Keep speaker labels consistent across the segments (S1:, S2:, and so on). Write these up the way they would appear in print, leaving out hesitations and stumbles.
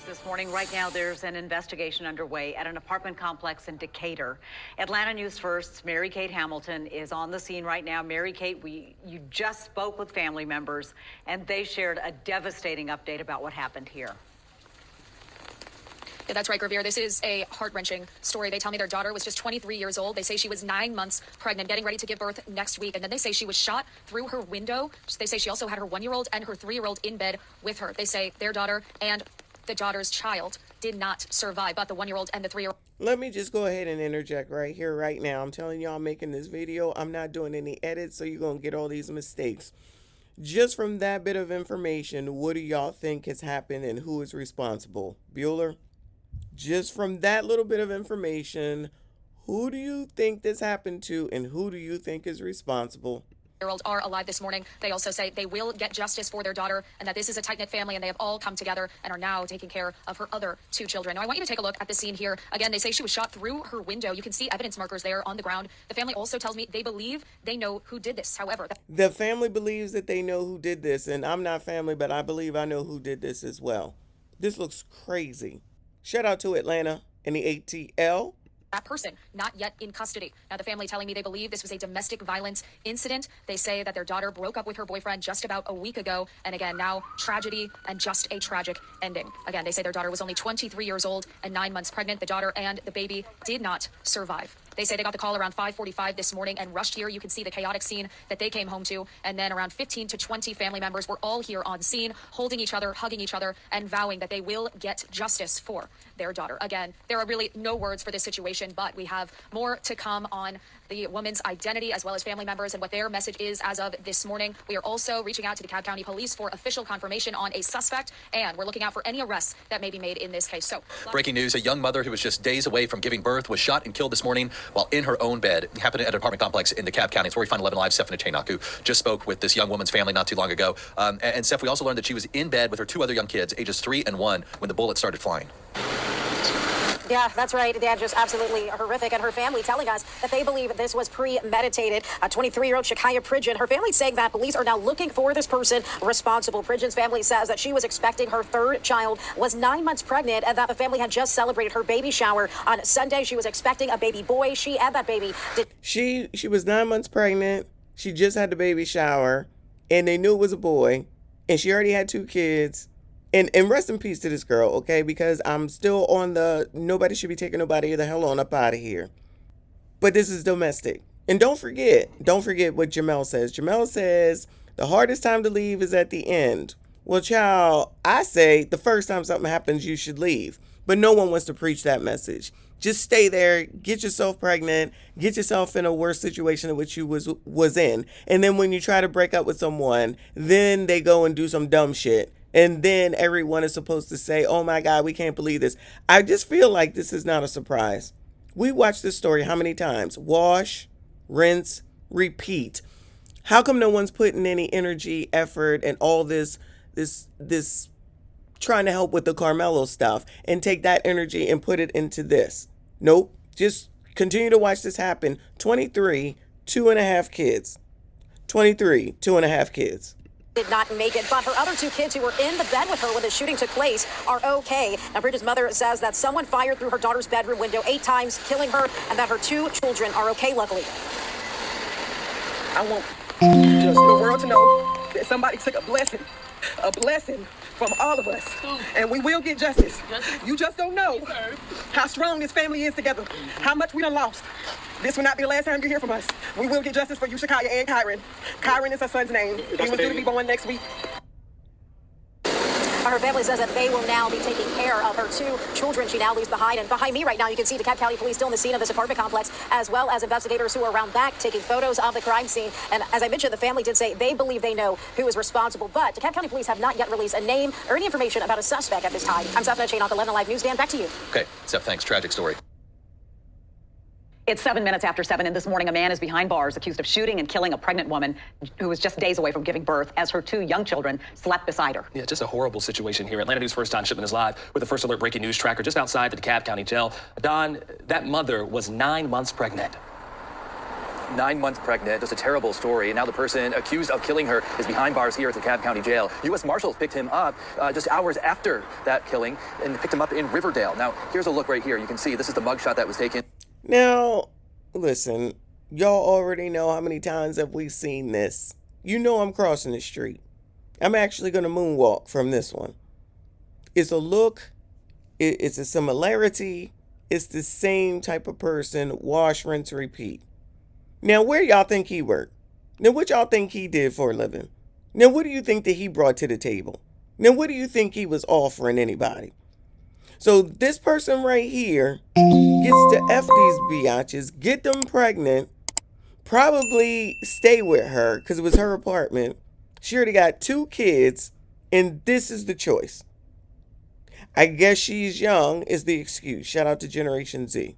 S1: this morning. Right now, there's an investigation underway at an apartment complex in Decatur. Atlanta News First's Mary Kate Hamilton is on the scene right now. Mary Kate, you just spoke with family members, and they shared a devastating update about what happened here.
S2: Yeah, that's right, Gravier. This is a heart-wrenching story. They tell me their daughter was just 23 years old. They say she was 9 months pregnant, getting ready to give birth next week. And then they say she was shot through her window. They say she also had her 1-year-old and her 3-year-old in bed with her. They say their daughter and the daughter's child did not survive, but the 1-year-old and the 3-year-old.
S3: Let me just go ahead and interject right here, right now. I'm telling y'all, I'm making this video. I'm not doing any edits, so you're going to get all these mistakes. Just from that bit of information, what do y'all think has happened and who is responsible? Bueller? Just from that little bit of information, who do you think this happened to and who do you think is responsible?
S2: Are alive this morning. They also say they will get justice for their daughter and that this is a tight-knit family and they have all come together and are now taking care of her other 2 children. Now, I want you to take a look at the scene here. Again, they say she was shot through her window. You can see evidence markers there on the ground. The family also tells me they believe they know who did this. However,
S3: the family believes that they know who did this, and I'm not family, but I believe I know who did this as well. This looks crazy. Shout out to Atlanta and the ATL.
S2: That person not yet in custody. Now, the family telling me they believe this was a domestic violence incident. They say that their daughter broke up with her boyfriend just about a week ago. And again, now tragedy and just a tragic ending. Again, they say their daughter was only 23 years old and 9 months pregnant. The daughter and the baby did not survive. They say they got the call around 5:45 this morning and rushed here. You can see the chaotic scene that they came home to. And then around 15 to 20 family members were all here on scene, holding each other, hugging each other, and vowing that they will get justice for their daughter. Again, there are really no words for this situation, but we have more to come on the woman's identity as well as family members and what their message is as of this morning. We are also reaching out to the DeKalb County Police for official confirmation on a suspect, and we're looking out for any arrests that may be made in this case. So,
S4: breaking news, a young mother who was just days away from giving birth was shot and killed this morning while in her own bed. It happened at an apartment complex in DeKalb County. It's where we find 11 Live's Stephanie Chaynock, who just spoke with this young woman's family not too long ago. And Steph, we also learned that she was in bed with her 2 other young kids, ages 3 and 1, when the bullet started flying.
S5: Yeah, that's right. Yeah, just absolutely horrific. And her family telling us that they believe this was premeditated. A 23-year-old Shakaya Pridgeon, her family saying that police are now looking for this person responsible. Pridgeon's family says that she was expecting her 3rd child, was 9 months pregnant, and that the family had just celebrated her baby shower on Sunday. She was expecting a baby boy. She and that baby did.
S3: She was 9 months pregnant. She just had the baby shower, and they knew it was a boy, and she already had 2 kids. And rest in peace to this girl, okay? Because I'm still on the nobody should be taking nobody the hell on up out of here. But this is domestic. And don't forget what Jamel says. Jamel says the hardest time to leave is at the end. Well, child, I say the first time something happens, you should leave. But no one wants to preach that message. Just stay there, get yourself pregnant, get yourself in a worse situation than what you was in. And then when you try to break up with someone, then they go and do some dumb shit. And then everyone is supposed to say, oh my God, we can't believe this. I just feel like this is not a surprise. We watched this story how many times? Wash, rinse, repeat. How come no one's putting any energy, effort, and all this trying to help with the Carmelo stuff and take that energy and put it into this? Nope. Just continue to watch this happen. 23, 2.5 kids. 23, 2.5 kids.
S5: Did not make it, but her other 2 kids who were in the bed with her when the shooting took place are okay. Now, Bridget's mother says that someone fired through her daughter's bedroom window 8 times, killing her, and that her 2 children are okay, luckily.
S6: I want just the world to know that somebody took a blessing from all of us, and we will get justice. You just don't know how strong this family is together, how much we done lost. This will not be the last time you hear from us. We will get justice for you, Shakaya and Kyron. Kyron is her son's name. He was due to be born next week.
S5: Her family says that they will now be taking care of her 2 children she now leaves behind. And behind me right now, you can see DeKalb County Police still on the scene of this apartment complex, as well as investigators who are around back taking photos of the crime scene. And as I mentioned, the family did say they believe they know who is responsible. But DeKalb County Police have not yet released a name or any information about a suspect at this time. I'm Stephanie Chaynock, 11 Live News. Dan, back to you.
S4: Okay, Steph, thanks. Tragic story.
S1: It's 7 minutes after 7, and this morning a man is behind bars accused of shooting and killing a pregnant woman who was just days away from giving birth as her 2 young children slept beside her.
S7: Yeah, just a horrible situation here. Atlanta News First Don Shipman is live with the First Alert breaking news tracker just outside the DeKalb County Jail. Don, that mother was 9 months pregnant.
S4: 9 months pregnant, just a terrible story. And now the person accused of killing her is behind bars here at the DeKalb County Jail. U.S. Marshals picked him up just hours after that killing and picked him up in Riverdale. Now, here's a look right here. You can see this is the mugshot that was taken.
S3: Now, listen, y'all already know how many times have we seen this. You know I'm crossing the street. I'm actually going to moonwalk from this one. It's a look. It's a similarity. It's the same type of person. Wash, rinse, repeat. Now, where y'all think he worked? Now, what y'all think he did for a living? Now, what do you think that he brought to the table? Now, what do you think he was offering anybody? So this person right here gets to F these biatches, get them pregnant, probably stay with her because it was her apartment. She already got 2 kids, and this is the choice. I guess she's young is the excuse. Shout out to Generation Z.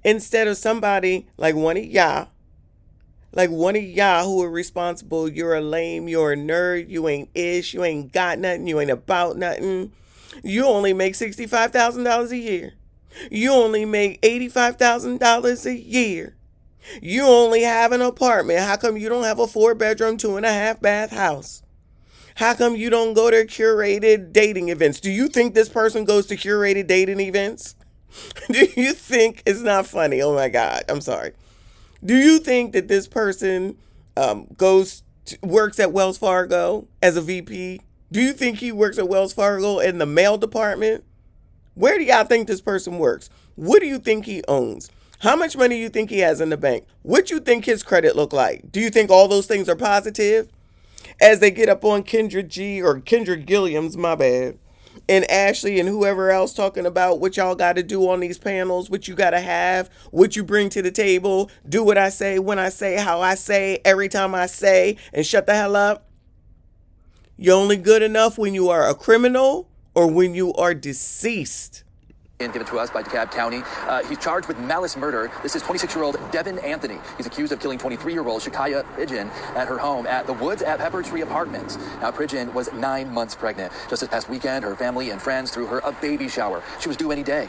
S3: Instead of somebody like one of y'all who are responsible, you're a lame, you're a nerd, you ain't ish, you ain't got nothing, you ain't about nothing. You only make $65,000 a year. You only make $85,000 a year. You only have an apartment. How come you don't have a 4-bedroom, 2.5-bath house? How come you don't go to curated dating events? Do you think this person goes to curated dating events? Do you think it's not funny? Oh my God, I'm sorry. Do you think that this person works at Wells Fargo as a VP? Do you think he works at Wells Fargo in the mail department? Where do y'all think this person works? What do you think he owns? How much money do you think he has in the bank? What do you think his credit look like? Do you think all those things are positive? As they get up on Kendra Gilliam's, my bad, and Ashley and whoever else talking about what y'all got to do on these panels, what you got to have, what you bring to the table, do what I say, when I say, how I say, every time I say, and shut the hell up. You're only good enough when you are a criminal or when you are deceased.
S4: Given to us by DeKalb County. He's charged with malice murder. This is 26-year-old Devin Anthony. He's accused of killing 23-year-old Shakaya Pridgen at her home at the Woods at Pepper Tree Apartments. Now, Pridgen was 9 months pregnant. Just this past weekend, her family and friends threw her a baby shower. She was due any day.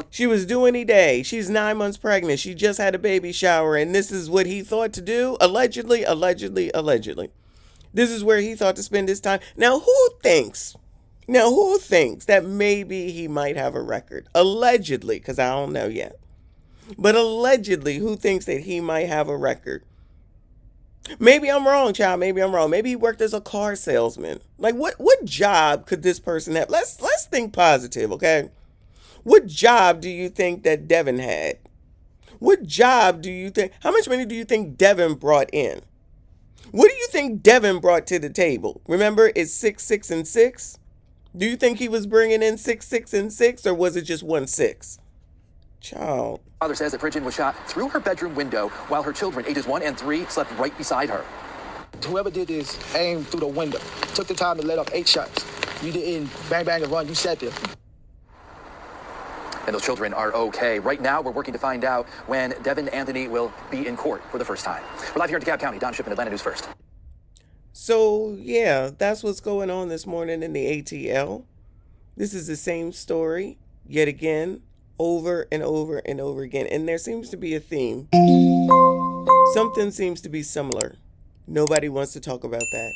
S3: She was due any day. She's 9 months pregnant. She just had a baby shower, and this is what he thought to do? Allegedly. This is where he thought to spend his time. Now, who thinks that maybe he might have a record? Allegedly, because I don't know yet. But allegedly, who thinks that he might have a record? Maybe I'm wrong, child. Maybe I'm wrong. Maybe he worked as a car salesman. Like, what job could this person have? Let's think positive, okay? What job do you think that Devin had? What job do you think? How much money do you think Devin brought in? What do you think Devin brought to the table? Remember, it's 6, 6, and 6. Do you think he was bringing in 6, 6, and 6, or was it just 1, 6? Child.
S4: Father says that Pridgen was shot through her bedroom window while her children, ages 1 and 3, slept right beside her.
S8: Whoever did this aimed through the window, took the time to let off 8 shots. You didn't bang, bang, and run. You sat there.
S4: And those children are okay. Right now, we're working to find out when Devin Anthony will be in court for the first time. We're live here in DeKalb County. Don Shipman, Atlanta News First.
S3: So, yeah, that's what's going on this morning in the ATL. This is the same story, yet again, over and over and over again. And there seems to be a theme. Something seems to be similar. Nobody wants to talk about that.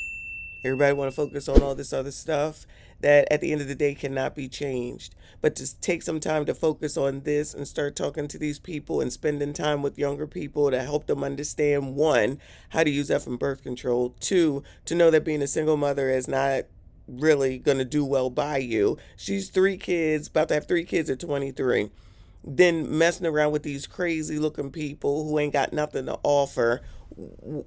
S3: Everybody want to focus on all this other stuff that at the end of the day cannot be changed. But to take some time to focus on this and start talking to these people and spending time with younger people to help them understand, 1, how to use effing birth control. 2, to know that being a single mother is not really going to do well by you. She's 3 kids, about to have 3 kids at 23. Then messing around with these crazy looking people who ain't got nothing to offer.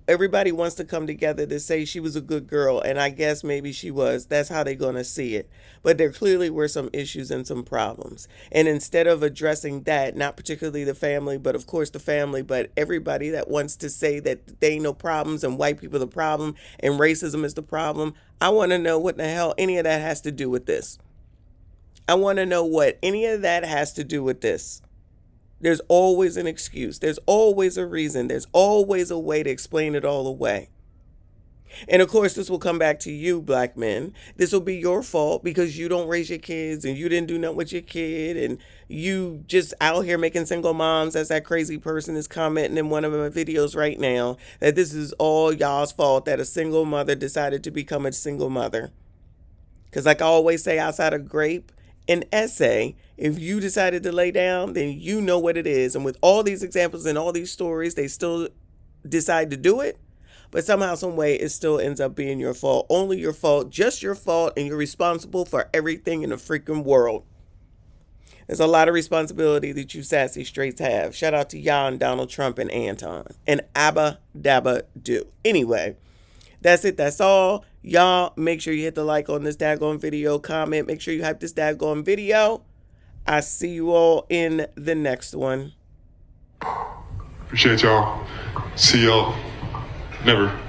S3: Everybody wants to come together to say she was a good girl, and I guess maybe she was. That's how they're going to see it. But there clearly were some issues and some problems. And instead of addressing that, not particularly the family, but of course the family, but everybody that wants to say that they ain't no problems and white people are the problem and racism is the problem, I want to know what the hell any of that has to do with this. I want to know what any of that has to do with this. There's always an excuse. There's always a reason. There's always a way to explain it all away. And of course, this will come back to you, black men. This will be your fault because you don't raise your kids and you didn't do nothing with your kid and you just out here making single moms, as that crazy person is commenting in one of my videos right now, that this is all y'all's fault that a single mother decided to become a single mother. Because like I always say, outside of grape and essay, if you decided to lay down, then you know what it is. And with all these examples and all these stories, they still decide to do it. But somehow, some way, it still ends up being your fault. Only your fault, just your fault, and you're responsible for everything in the freaking world. There's a lot of responsibility that you sassy straights have. Shout out to y'all and Donald Trump and Anton. And Abba Dabba Do. Anyway, that's it. That's all. Y'all, make sure you hit the like on this daggone video. Comment. Make sure you hype this daggone video. I see you all in the next one.
S9: Appreciate y'all. See y'all. Never.